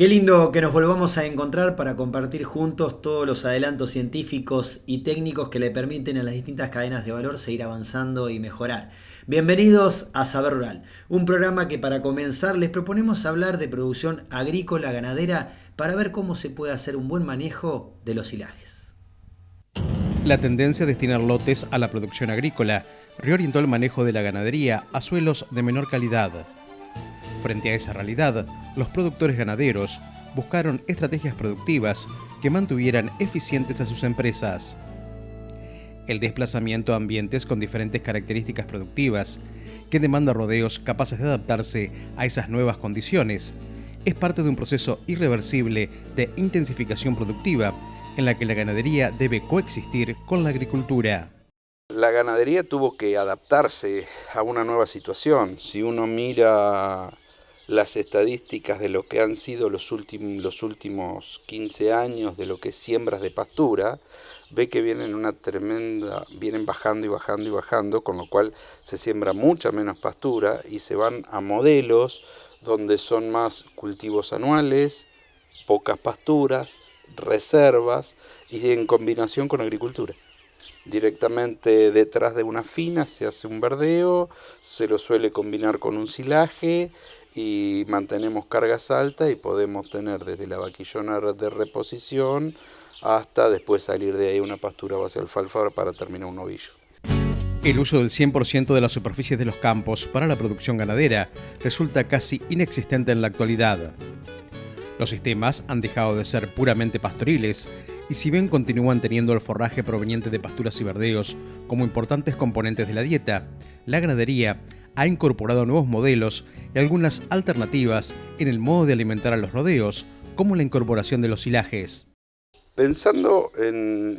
Qué lindo que nos volvamos a encontrar para compartir juntos todos los adelantos científicos y técnicos que le permiten a las distintas cadenas de valor seguir avanzando y mejorar. Bienvenidos a Saber Rural, un programa que para comenzar les proponemos hablar de producción agrícola ganadera para ver cómo se puede hacer un buen manejo de los silajes. La tendencia a destinar lotes a la producción agrícola reorientó el manejo de la ganadería a suelos de menor calidad. Frente a esa realidad, los productores ganaderos buscaron estrategias productivas que mantuvieran eficientes a sus empresas. El desplazamiento a ambientes con diferentes características productivas, que demanda rodeos capaces de adaptarse a esas nuevas condiciones, es parte de un proceso irreversible de intensificación productiva en la que la ganadería debe coexistir con la agricultura. La ganadería tuvo que adaptarse a una nueva situación. Si uno mira las estadísticas de lo que han sido los últimos 15 años de lo que es siembras de pastura, ve que vienen bajando y bajando y bajando, con lo cual se siembra mucha menos pastura y se van a modelos donde son más cultivos anuales, pocas pasturas, reservas y en combinación con agricultura. Directamente detrás de una fina se hace un verdeo, se lo suele combinar con un silaje y mantenemos cargas altas y podemos tener desde la vaquillona de reposición hasta después salir de ahí una pastura base alfalfa para terminar un novillo. El uso del 100% de las superficies de los campos para la producción ganadera resulta casi inexistente en la actualidad. Los sistemas han dejado de ser puramente pastoriles y si bien continúan teniendo el forraje proveniente de pasturas y verdeos como importantes componentes de la dieta, la ganadería ha incorporado nuevos modelos y algunas alternativas en el modo de alimentar a los rodeos, como la incorporación de los silajes. Pensando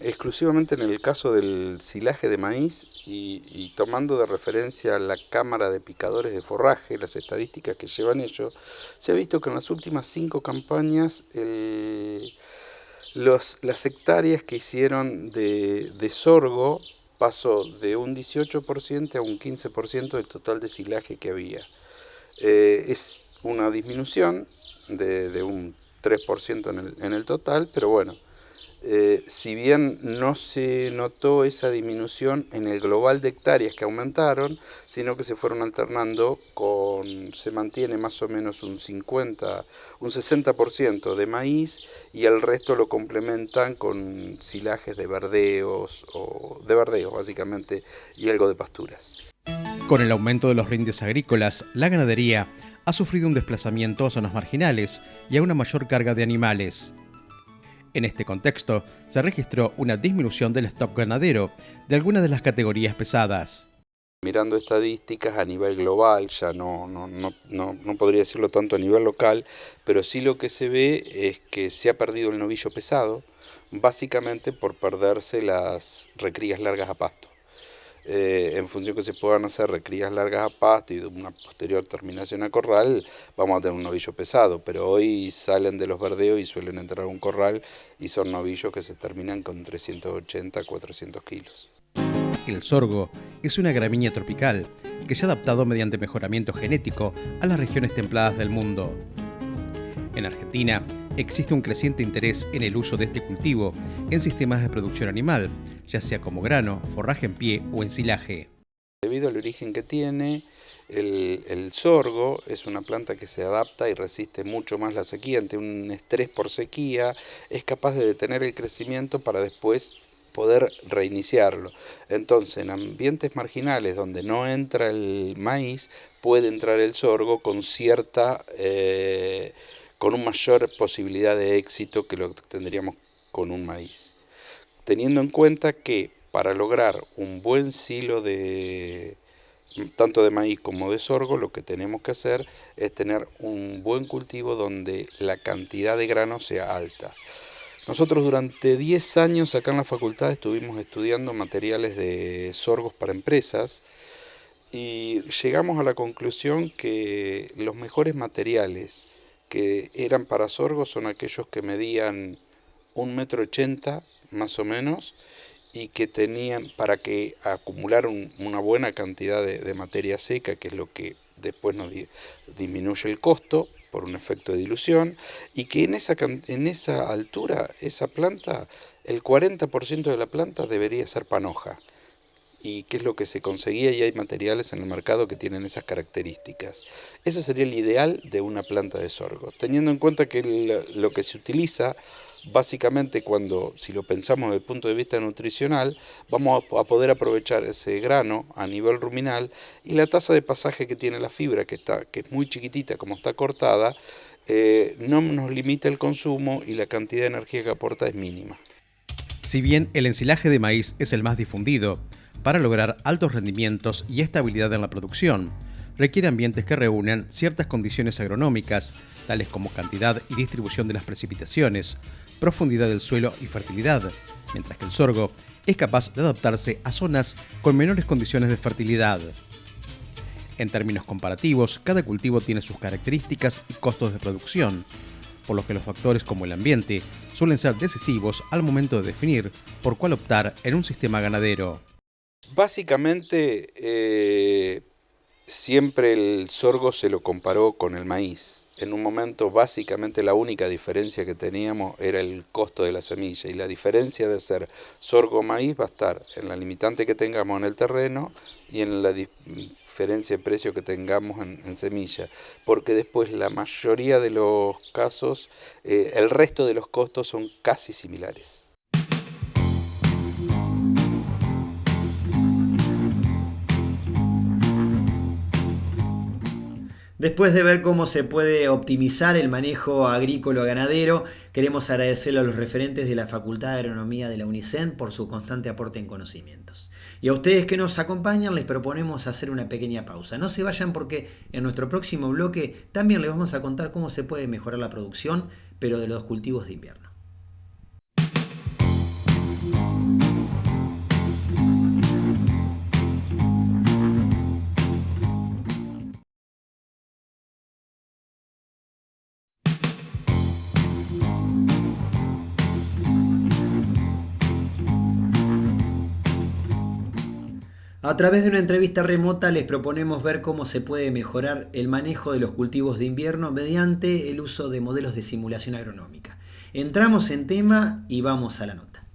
exclusivamente en el caso del silaje de maíz y tomando de referencia la Cámara de Picadores de Forraje, las estadísticas que llevan ellos, se ha visto que en las últimas 5 campañas las hectáreas que hicieron de sorgo pasó de un 18% a un 15% del total de silaje que había. Es una disminución de un 3% en el total, pero bueno. Si bien no se notó esa disminución en el global de hectáreas que aumentaron, sino que se fueron alternando se mantiene más o menos un 60% de maíz y el resto lo complementan con silajes de verdeos básicamente y algo de pasturas. Con el aumento de los rindes agrícolas, la ganadería ha sufrido un desplazamiento a zonas marginales y a una mayor carga de animales. En este contexto, se registró una disminución del stock ganadero de algunas de las categorías pesadas. Mirando estadísticas a nivel global, ya no podría decirlo tanto a nivel local, pero sí lo que se ve es que se ha perdido el novillo pesado, básicamente por perderse las recrías largas a pasto. En función que se puedan hacer recrías largas a pasto y de una posterior terminación a corral, vamos a tener un novillo pesado, pero hoy salen de los verdeos y suelen entrar a un corral y son novillos que se terminan con 380 a 400 kilos. El sorgo es una gramínea tropical que se ha adaptado mediante mejoramiento genético a las regiones templadas del mundo. En Argentina existe un creciente interés en el uso de este cultivo en sistemas de producción animal, ya sea como grano, forraje en pie o ensilaje. Debido al origen que tiene, el sorgo es una planta que se adapta y resiste mucho más la sequía. Ante un estrés por sequía es capaz de detener el crecimiento para después poder reiniciarlo. Entonces, en ambientes marginales donde no entra el maíz, puede entrar el sorgo con una mayor posibilidad de éxito que lo que tendríamos con un maíz. Teniendo en cuenta que para lograr un buen silo tanto de maíz como de sorgo, lo que tenemos que hacer es tener un buen cultivo donde la cantidad de grano sea alta. Nosotros durante 10 años acá en la facultad estuvimos estudiando materiales de sorgos para empresas y llegamos a la conclusión que los mejores materiales que eran para sorgo son aquellos que medían 1,80 m más o menos y que tenían para que acumular una buena cantidad de materia seca, que es lo que después nos disminuye el costo por un efecto de dilución, y que en esa altura, esa planta, el 40% de la planta debería ser panoja, y qué es lo que se conseguía, y hay materiales en el mercado que tienen esas características. Ese sería el ideal de una planta de sorgo, teniendo en cuenta que lo que se utiliza, básicamente si lo pensamos desde el punto de vista nutricional, vamos a poder aprovechar ese grano a nivel ruminal, y la tasa de pasaje que tiene la fibra, que es muy chiquitita como está cortada, no nos limita el consumo, y la cantidad de energía que aporta es mínima. Si bien el ensilaje de maíz es el más difundido, para lograr altos rendimientos y estabilidad en la producción, requiere ambientes que reúnan ciertas condiciones agronómicas, tales como cantidad y distribución de las precipitaciones, profundidad del suelo y fertilidad, mientras que el sorgo es capaz de adaptarse a zonas con menores condiciones de fertilidad. En términos comparativos, cada cultivo tiene sus características y costos de producción, por lo que los factores como el ambiente suelen ser decisivos al momento de definir por cuál optar en un sistema ganadero. Básicamente, siempre el sorgo se lo comparó con el maíz. En un momento, básicamente, la única diferencia que teníamos era el costo de la semilla, y la diferencia de ser sorgo o maíz va a estar en la limitante que tengamos en el terreno y en la diferencia de precio que tengamos en semilla, porque después la mayoría de los casos, el resto de los costos son casi similares. Después de ver cómo se puede optimizar el manejo agrícola-ganadero, queremos agradecerle a los referentes de la Facultad de Agronomía de la UNICEN por su constante aporte en conocimientos. Y a ustedes que nos acompañan les proponemos hacer una pequeña pausa. No se vayan, porque en nuestro próximo bloque también les vamos a contar cómo se puede mejorar la producción, pero de los cultivos de invierno. A través de una entrevista remota les proponemos ver cómo se puede mejorar el manejo de los cultivos de invierno mediante el uso de modelos de simulación agronómica. Entramos en tema y vamos a la nota.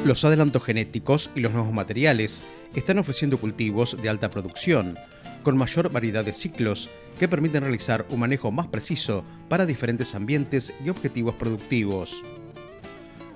Los adelantos genéticos y los nuevos materiales están ofreciendo cultivos de alta producción, con mayor variedad de ciclos que permiten realizar un manejo más preciso para diferentes ambientes y objetivos productivos.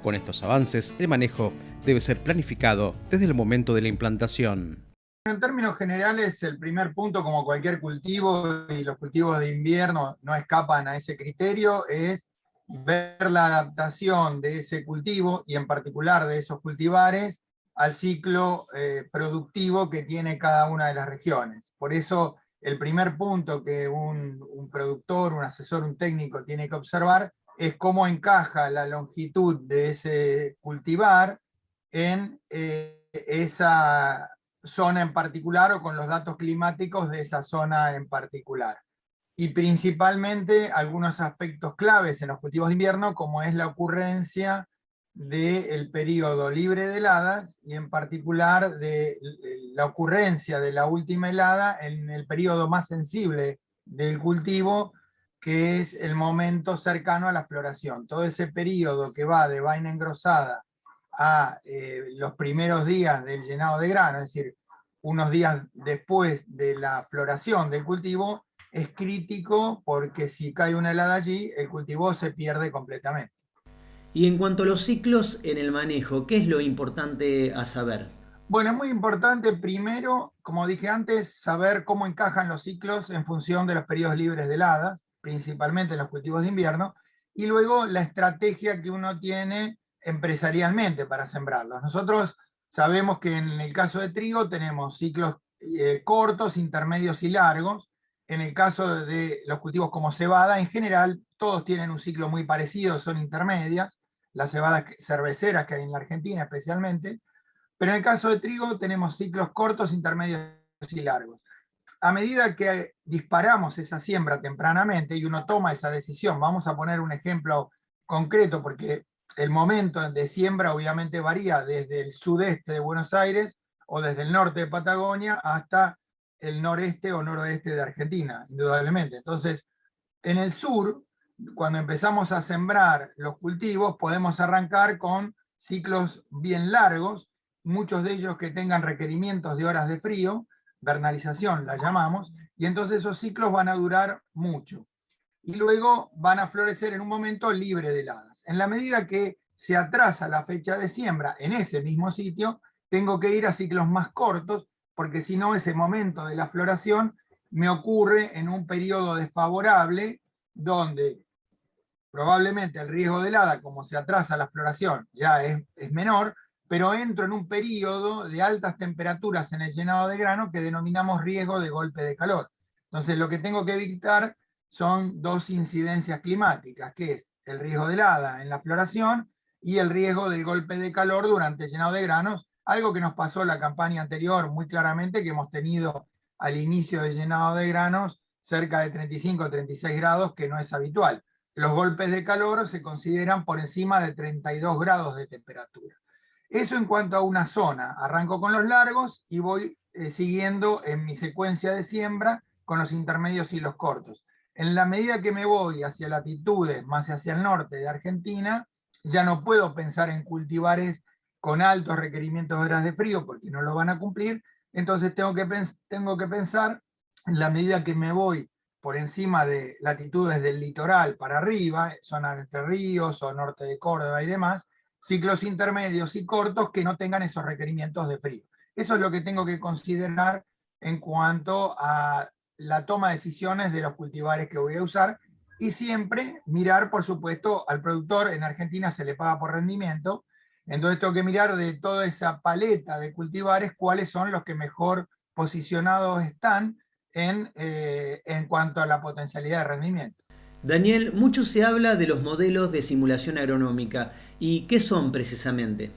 Con estos avances, el manejo debe ser planificado desde el momento de la implantación. En términos generales, el primer punto, como cualquier cultivo, y los cultivos de invierno no escapan a ese criterio, es ver la adaptación de ese cultivo, y en particular de esos cultivares, al ciclo productivo que tiene cada una de las regiones. Por eso, el primer punto que un productor, un asesor, un técnico tiene que observar es cómo encaja la longitud de ese cultivar en esa zona en particular, o con los datos climáticos de esa zona en particular. Y principalmente algunos aspectos claves en los cultivos de invierno, como es la ocurrencia del periodo libre de heladas, y en particular de la ocurrencia de la última helada en el periodo más sensible del cultivo, que es el momento cercano a la floración. Todo ese periodo que va de vaina engrosada a los primeros días del llenado de grano, es decir, unos días después de la floración del cultivo, es crítico, porque si cae una helada allí, el cultivo se pierde completamente. Y en cuanto a los ciclos en el manejo, ¿qué es lo importante a saber? Bueno, es muy importante, primero, como dije antes, saber cómo encajan los ciclos en función de los periodos libres de heladas, principalmente en los cultivos de invierno, y luego la estrategia que uno tiene empresarialmente para sembrarlos. Nosotros sabemos que en el caso de trigo tenemos ciclos cortos, intermedios y largos. En el caso de los cultivos como cebada, en general, todos tienen un ciclo muy parecido, son intermedias, las cebadas cerveceras que hay en la Argentina especialmente. Pero en el caso de trigo tenemos ciclos cortos, intermedios y largos. A medida que disparamos esa siembra tempranamente y uno toma esa decisión, vamos a poner un ejemplo concreto, porque el momento de siembra obviamente varía desde el sudeste de Buenos Aires o desde el norte de Patagonia hasta el noreste o noroeste de Argentina, indudablemente. Entonces, en el sur, cuando empezamos a sembrar los cultivos, podemos arrancar con ciclos bien largos, muchos de ellos que tengan requerimientos de horas de frío, vernalización la llamamos, y entonces esos ciclos van a durar mucho. Y luego van a florecer en un momento libre de heladas. En la medida que se atrasa la fecha de siembra en ese mismo sitio, tengo que ir a ciclos más cortos, porque si no, ese momento de la floración me ocurre en un periodo desfavorable, donde probablemente el riesgo de helada, como se atrasa la floración, ya es menor, pero entro en un periodo de altas temperaturas en el llenado de grano que denominamos riesgo de golpe de calor. Entonces lo que tengo que evitar son dos incidencias climáticas, que es el riesgo de helada en la floración y el riesgo del golpe de calor durante el llenado de granos, algo que nos pasó en la campaña anterior muy claramente, que hemos tenido al inicio del llenado de granos cerca de 35 o 36 grados, que no es habitual. Los golpes de calor se consideran por encima de 32 grados de temperatura. Eso en cuanto a una zona. Arranco con los largos y voy siguiendo en mi secuencia de siembra con los intermedios y los cortos. En la medida que me voy hacia latitudes más hacia el norte de Argentina, ya no puedo pensar en cultivares con altos requerimientos de horas de frío porque no lo van a cumplir. Entonces tengo que pensar, en la medida que me voy por encima de latitudes del litoral para arriba, zona de Entre Ríos o norte de Córdoba y demás, ciclos intermedios y cortos que no tengan esos requerimientos de frío. Eso es lo que tengo que considerar en cuanto a la toma de decisiones de los cultivares que voy a usar, y siempre mirar, por supuesto, al productor. En Argentina se le paga por rendimiento, entonces tengo que mirar de toda esa paleta de cultivares cuáles son los que mejor posicionados están en cuanto a la potencialidad de rendimiento. Daniel, mucho se habla de los modelos de simulación agronómica. ¿Y qué son precisamente?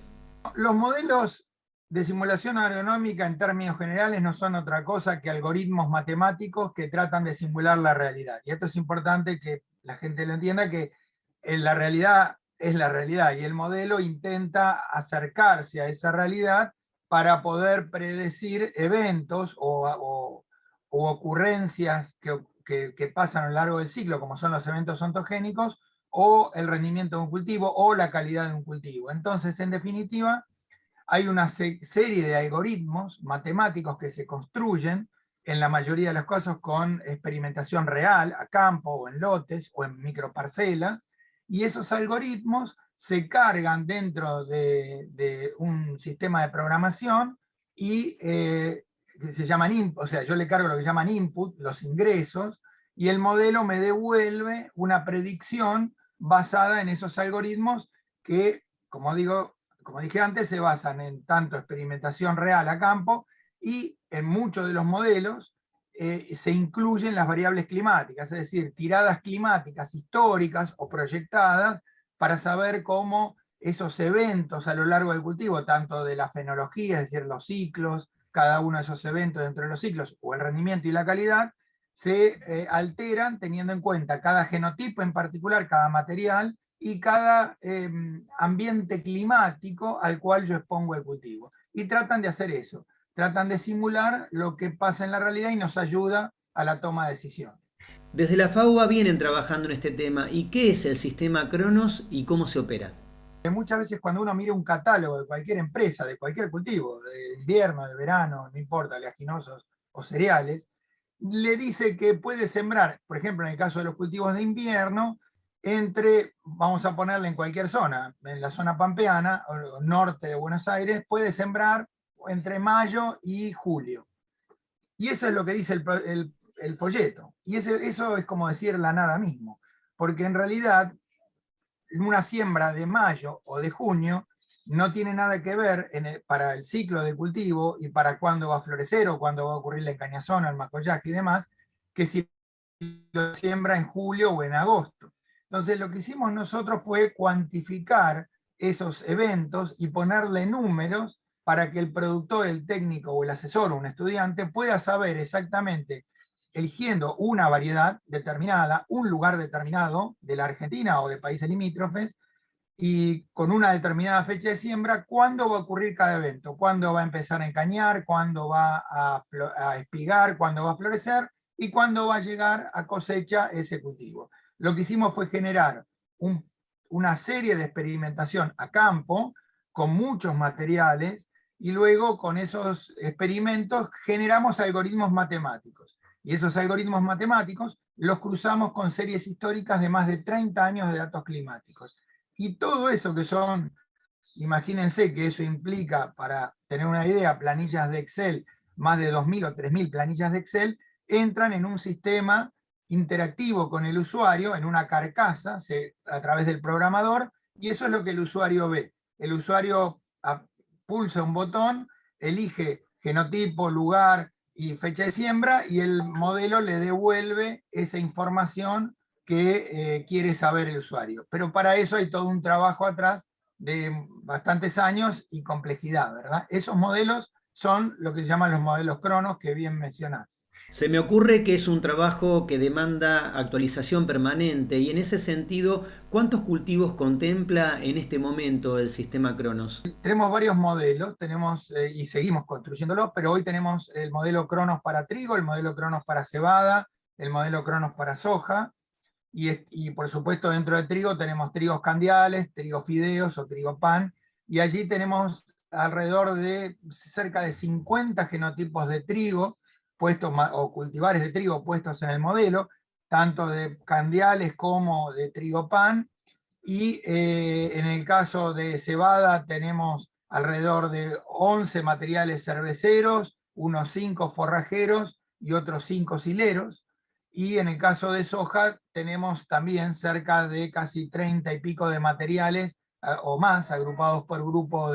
Los modelos de simulación agronómica en términos generales no son otra cosa que algoritmos matemáticos que tratan de simular la realidad. Y esto es importante que la gente lo entienda, que la realidad es la realidad y el modelo intenta acercarse a esa realidad para poder predecir eventos o ocurrencias que pasan a lo largo del ciclo, como son los eventos ontogénicos, o el rendimiento de un cultivo, o la calidad de un cultivo. Entonces, en definitiva, hay una serie de algoritmos matemáticos que se construyen, en la mayoría de los casos con experimentación real, a campo, o en lotes, o en microparcelas, y esos algoritmos se cargan dentro de un sistema de programación y que se llaman, o sea, yo le cargo lo que llaman input, los ingresos, y el modelo me devuelve una predicción basada en esos algoritmos que, como dije antes, se basan en tanto experimentación real a campo, y en muchos de los modelos se incluyen las variables climáticas, es decir, tiradas climáticas históricas o proyectadas para saber cómo esos eventos a lo largo del cultivo, tanto de la fenología, es decir, los ciclos, cada uno de esos eventos dentro de los ciclos, o el rendimiento y la calidad, se alteran teniendo en cuenta cada genotipo en particular, cada material, y cada ambiente climático al cual yo expongo el cultivo. Y tratan de hacer eso, tratan de simular lo que pasa en la realidad y nos ayuda a la toma de decisiones. Desde la FAUBA vienen trabajando en este tema. ¿Y qué es el sistema Cronos y cómo se opera? Muchas veces cuando uno mira un catálogo de cualquier empresa, de cualquier cultivo, de invierno, de verano, no importa, oleaginosos o cereales, le dice que puede sembrar, por ejemplo, en el caso de los cultivos de invierno, vamos a ponerle en cualquier zona, en la zona pampeana, o norte de Buenos Aires, puede sembrar entre mayo y julio. Y eso es lo que dice el folleto. Y eso es como decir la nada mismo, porque en realidad una siembra de mayo o de junio no tiene nada que ver para el ciclo de cultivo y para cuándo va a florecer o cuándo va a ocurrir la encañazón, el macollaje y demás, que si lo siembra en julio o en agosto. Entonces lo que hicimos nosotros fue cuantificar esos eventos y ponerle números para que el productor, el técnico o el asesor o un estudiante pueda saber exactamente, eligiendo una variedad determinada, un lugar determinado de la Argentina o de países limítrofes, y con una determinada fecha de siembra, cuándo va a ocurrir cada evento, cuándo va a empezar a encañar, cuándo va a espigar, cuándo va a florecer y cuándo va a llegar a cosecha ese cultivo. Lo que hicimos fue generar una serie de experimentación a campo con muchos materiales y luego con esos experimentos generamos algoritmos matemáticos. Y esos algoritmos matemáticos los cruzamos con series históricas de más de 30 años de datos climáticos. Y todo eso que son, imagínense que eso implica, para tener una idea, planillas de Excel, más de 2.000 o 3.000 planillas de Excel, entran en un sistema interactivo con el usuario, en una carcasa, a través del programador, y eso es lo que el usuario ve. El usuario pulsa un botón, elige genotipo, lugar y fecha de siembra, y el modelo le devuelve esa información que quiere saber el usuario. Pero para eso hay todo un trabajo atrás de bastantes años y complejidad, ¿verdad? Esos modelos son lo que se llaman los modelos Cronos, que bien mencionás. Se me ocurre que es un trabajo que demanda actualización permanente y en ese sentido, ¿cuántos cultivos contempla en este momento el sistema Cronos? Tenemos varios modelos, y seguimos construyéndolos, pero hoy tenemos el modelo Cronos para trigo, el modelo Cronos para cebada, el modelo Cronos para soja, y por supuesto dentro de trigo tenemos trigos candiales, trigo fideos o trigo pan, y allí tenemos alrededor de cerca de 50 genotipos de trigo puestos, o cultivares de trigo puestos en el modelo, tanto de candiales como de trigo pan, y en el caso de cebada tenemos alrededor de 11 materiales cerveceros, unos 5 forrajeros y otros 5 sileros. Y en el caso de soja tenemos también cerca de casi 30 y pico de materiales o más, agrupados por grupo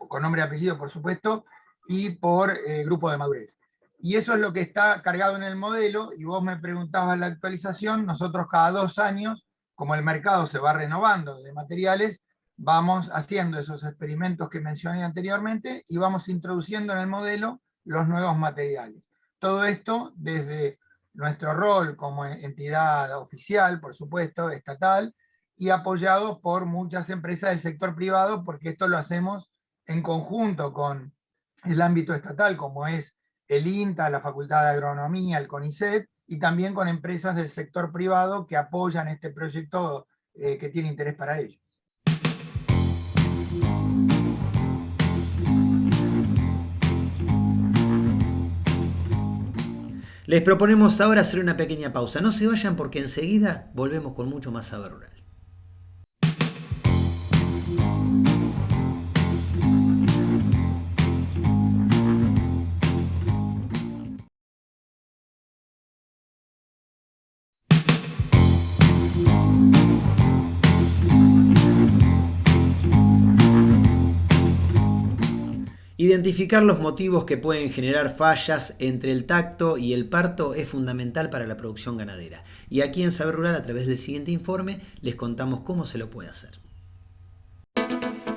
con nombre y apellido, por supuesto, y por grupo de madurez. Y eso es lo que está cargado en el modelo, y vos me preguntabas la actualización. Nosotros cada 2 años, como el mercado se va renovando de materiales, vamos haciendo esos experimentos que mencioné anteriormente y vamos introduciendo en el modelo los nuevos materiales. Todo esto desde nuestro rol como entidad oficial, por supuesto, estatal, y apoyados por muchas empresas del sector privado, porque esto lo hacemos en conjunto con el ámbito estatal, como es el INTA, la Facultad de Agronomía, el CONICET, y también con empresas del sector privado que apoyan este proyecto que tiene interés para ello. Les proponemos ahora hacer una pequeña pausa. No se vayan porque enseguida volvemos con mucho más Saber Rural. Identificar los motivos que pueden generar fallas entre el tacto y el parto es fundamental para la producción ganadera. Y aquí en Saber Rural, a través del siguiente informe, les contamos cómo se lo puede hacer.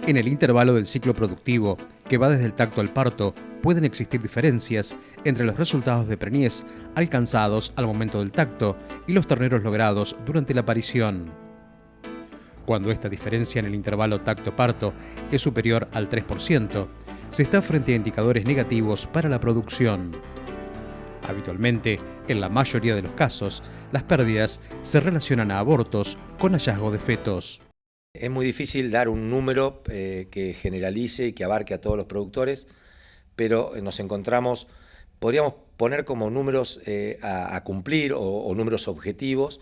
En el intervalo del ciclo productivo, que va desde el tacto al parto, pueden existir diferencias entre los resultados de preñez alcanzados al momento del tacto y los terneros logrados durante la parición. Cuando esta diferencia en el intervalo tacto-parto es superior al 3%, se está frente a indicadores negativos para la producción. Habitualmente, en la mayoría de los casos, las pérdidas se relacionan a abortos con hallazgo de fetos. Es muy difícil dar un número que generalice y que abarque a todos los productores, pero nos encontramos, podríamos poner como números a cumplir o números objetivos,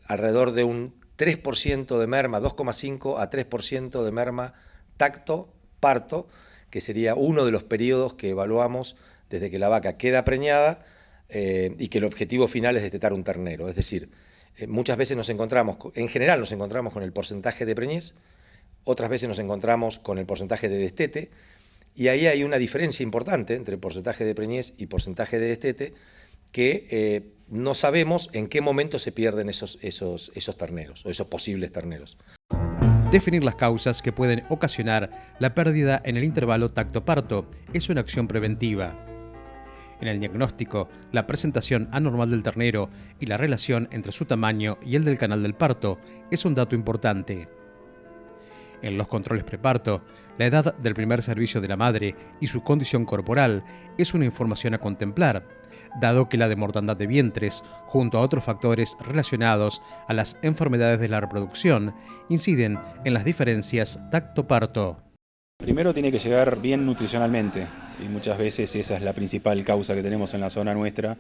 alrededor de un 3% de merma, 2,5 a 3% de merma tacto-parto, que sería uno de los periodos que evaluamos desde que la vaca queda preñada y que el objetivo final es destetar un ternero. Es decir, muchas veces en general nos encontramos con el porcentaje de preñez, otras veces nos encontramos con el porcentaje de destete, y ahí hay una diferencia importante entre porcentaje de preñez y porcentaje de destete, que no sabemos en qué momento se pierden esos terneros, o esos posibles terneros. Definir las causas que pueden ocasionar la pérdida en el intervalo tacto-parto es una acción preventiva. En el diagnóstico, la presentación anormal del ternero y la relación entre su tamaño y el del canal del parto es un dato importante. En los controles preparto, la edad del primer servicio de la madre y su condición corporal es una información a contemplar, dado que la de mortandad de vientres, junto a otros factores relacionados a las enfermedades de la reproducción, inciden en las diferencias tacto-parto. Primero tiene que llegar bien nutricionalmente y muchas veces esa es la principal causa que tenemos en la zona nuestra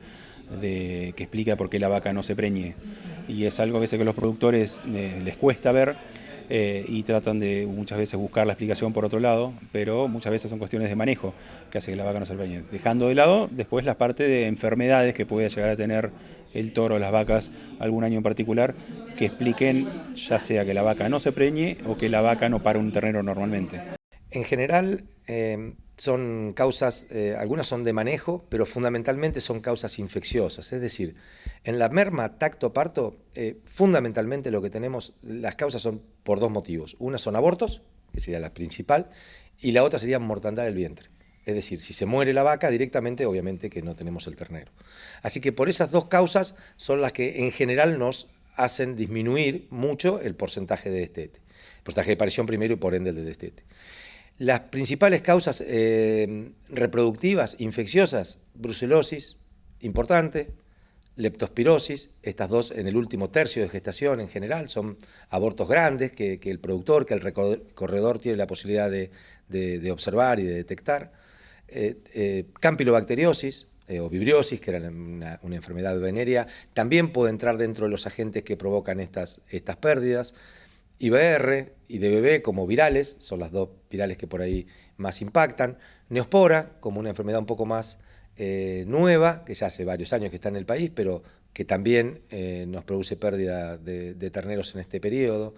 que explica por qué la vaca no se preñe. Y es algo a veces que a los productores les cuesta ver y tratan de muchas veces buscar la explicación por otro lado, pero muchas veces son cuestiones de manejo que hace que la vaca no se preñe. Dejando de lado después la parte de enfermedades que puede llegar a tener el toro o las vacas algún año en particular que expliquen ya sea que la vaca no se preñe o que la vaca no pare un ternero normalmente. En general son causas, algunas son de manejo, pero fundamentalmente son causas infecciosas. Es decir, en la merma tacto-parto, fundamentalmente lo que tenemos, las causas son por dos motivos. Una son abortos, que sería la principal, y la otra sería mortandad del vientre. Es decir, si se muere la vaca, directamente obviamente que no tenemos el ternero. Así que por esas dos causas son las que en general nos hacen disminuir mucho el porcentaje de destete. El porcentaje de aparición primero y por ende el de destete. Las principales causas reproductivas infecciosas, brucelosis, importante, leptospirosis, estas dos en el último tercio de gestación en general, son abortos grandes que el productor, que el corredor tiene la posibilidad de observar y de detectar, campilobacteriosis o vibriosis, que era una enfermedad venérea, también puede entrar dentro de los agentes que provocan estas pérdidas. IBR y DBB como virales, son las dos virales que por ahí más impactan. Neospora, como una enfermedad un poco más nueva, que ya hace varios años que está en el país, pero que también nos produce pérdida de terneros en este periodo,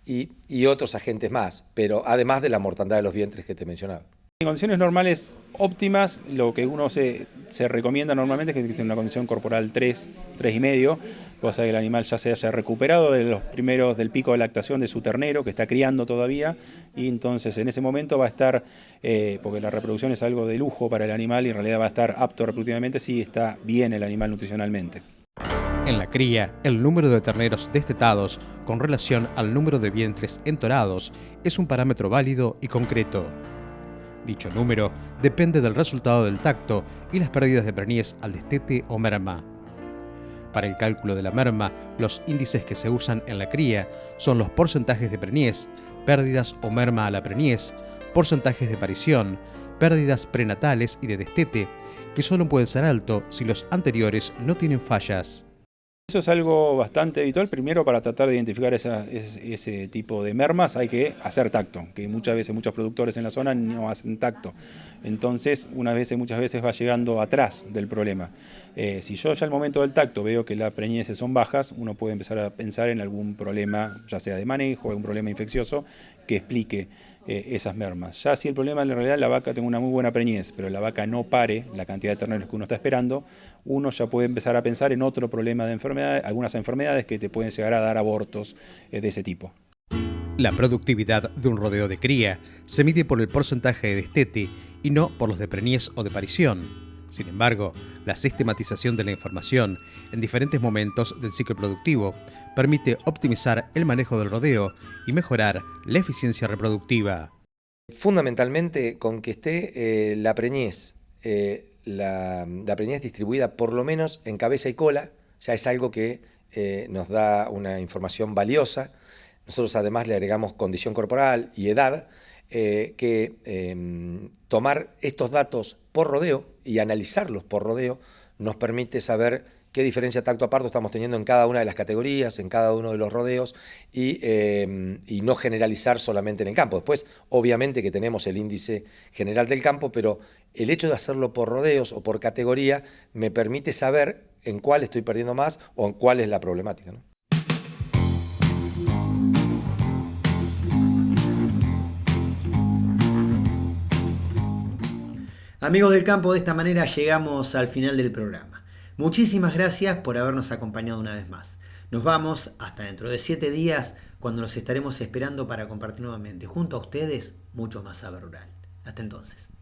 y otros agentes más, pero además de la mortandad de los vientres que te mencionaba. En condiciones normales óptimas, lo que uno se recomienda normalmente es que esté en una condición corporal 3, 3,5, cosa que el animal ya se haya recuperado de los primeros del pico de lactación de su ternero, que está criando todavía, y entonces en ese momento va a estar, porque la reproducción es algo de lujo para el animal y en realidad va a estar apto reproductivamente si está bien el animal nutricionalmente. En la cría, el número de terneros destetados con relación al número de vientres entorados es un parámetro válido y concreto. Dicho número depende del resultado del tacto y las pérdidas de preñez al destete o merma. Para el cálculo de la merma, los índices que se usan en la cría son los porcentajes de preñez, pérdidas o merma a la preñez, porcentajes de aparición, pérdidas prenatales y de destete, que solo pueden ser altos si los anteriores no tienen fallas. Eso es algo bastante habitual. Primero, para tratar de identificar ese tipo de mermas hay que hacer tacto, que muchas veces muchos productores en la zona no hacen tacto. Entonces, muchas veces va llegando atrás del problema. Si yo ya al momento del tacto veo que las preñeces son bajas, uno puede empezar a pensar en algún problema, ya sea de manejo, algún problema infeccioso, que explique esas mermas. Ya si el problema en realidad la vaca tenga una muy buena preñez, pero la vaca no pare la cantidad de terneros que uno está esperando, uno ya puede empezar a pensar en otro problema de enfermedad, algunas enfermedades que te pueden llegar a dar abortos de ese tipo. La productividad de un rodeo de cría se mide por el porcentaje de destete y no por los de preñez o de parición. Sin embargo, la sistematización de la información en diferentes momentos del ciclo productivo permite optimizar el manejo del rodeo y mejorar la eficiencia reproductiva. Fundamentalmente, con que esté la preñez distribuida por lo menos en cabeza y cola, ya es algo que nos da una información valiosa. Nosotros además le agregamos condición corporal y edad, tomar estos datos por rodeo y analizarlos por rodeo nos permite saber qué diferencia tacto a parto estamos teniendo en cada una de las categorías, en cada uno de los rodeos y no generalizar solamente en el campo. Después, obviamente que tenemos el índice general del campo, pero el hecho de hacerlo por rodeos o por categoría me permite saber en cuál estoy perdiendo más o en cuál es la problemática, ¿no? Amigos del campo, de esta manera llegamos al final del programa. Muchísimas gracias por habernos acompañado una vez más. Nos vamos hasta dentro de 7 días, cuando los estaremos esperando para compartir nuevamente junto a ustedes mucho más saber rural. Hasta entonces.